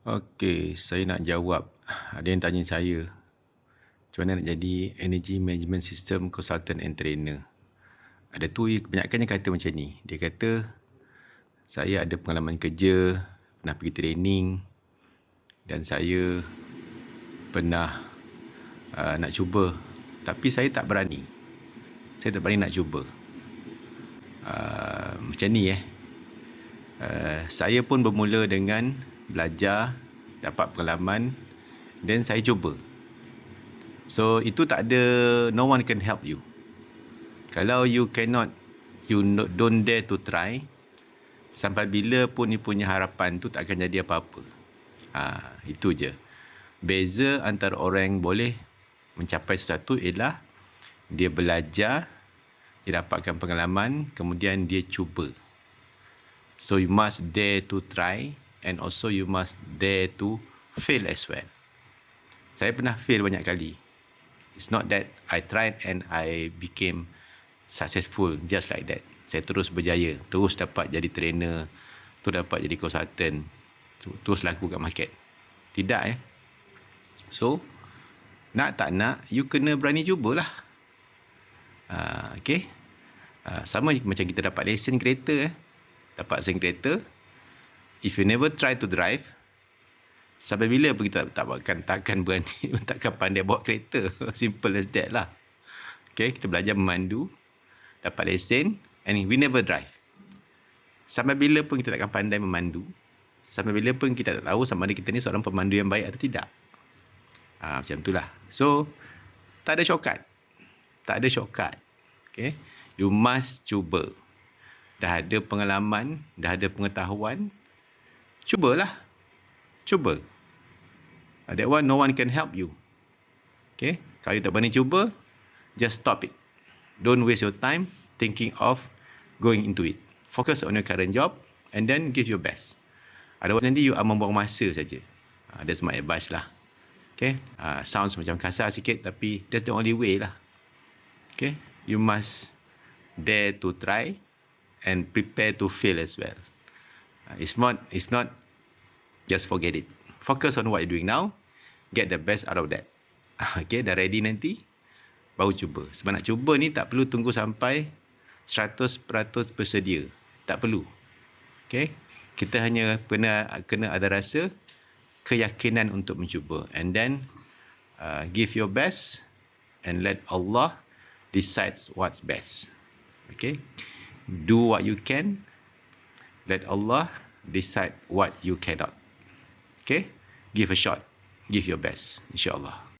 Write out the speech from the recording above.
Okey, saya nak jawab. Ada yang tanya saya, macam mana nak jadi Energy Management System Consultant and Trainer. Ada tu, kebanyakannya kata macam ni. Dia kata, saya ada pengalaman kerja, pernah pergi training dan saya pernah nak cuba. Tapi saya tak berani. Saya tak berani nak cuba. Macam ni saya pun bermula dengan belajar, dapat pengalaman dan saya cuba. So itu tak ada, no one can help you. Kalau you cannot, don't dare to try, sampai bila pun you punya harapan tu tak akan jadi apa-apa. Itu je. Beza antara orang yang boleh mencapai sesuatu ialah dia belajar, dia dapatkan pengalaman, kemudian dia cuba. So you must dare to try and also you must dare to fail as well. Saya pernah fail banyak kali. It's not that I tried and I became successful just like that. Saya terus berjaya, terus dapat jadi trainer, terus dapat jadi consultant, terus laku kat market. Tidak So, nak tak nak, you kena berani cubalah. Okay. Sama macam kita dapat lesen kereta dapat lesen kereta, if you never try to drive, sampai bila pun kita takkan berani, takkan pandai bawa kereta. Simple as that lah. Okay, kita belajar memandu, dapat lesen, and we never drive. Sampai bila pun kita takkan pandai memandu, sampai bila pun kita tak tahu sama ada kita ni seorang pemandu yang baik atau tidak. Macam itulah. So, tak ada shortcut. Tak ada shortcut. Okay, you must cuba. Dah ada pengalaman, dah ada pengetahuan, cubalah. Cuba. That one, no one can help you. Okay, kalau you tak berani cuba, just stop it. Don't waste your time thinking of going into it. Focus on your current job and then give your best. Otherwise nanti you akan membuang masa saja. That's my advice lah. Okay, sounds macam kasar sikit tapi that's the only way lah. Okay, you must dare to try and prepare to fail as well. If not, just forget it. Focus on what you're doing now. Get the best out of that. Okay, dah ready nanti, baru cuba. Sebab nak cuba ni tak perlu tunggu sampai 100% bersedia. Tak perlu. Okay, kita hanya kena ada rasa keyakinan untuk mencuba. And then, give your best and let Allah decides what's best. Okay, do what you can, let Allah decide what you cannot. Okay, give a shot, give your best, insyaAllah.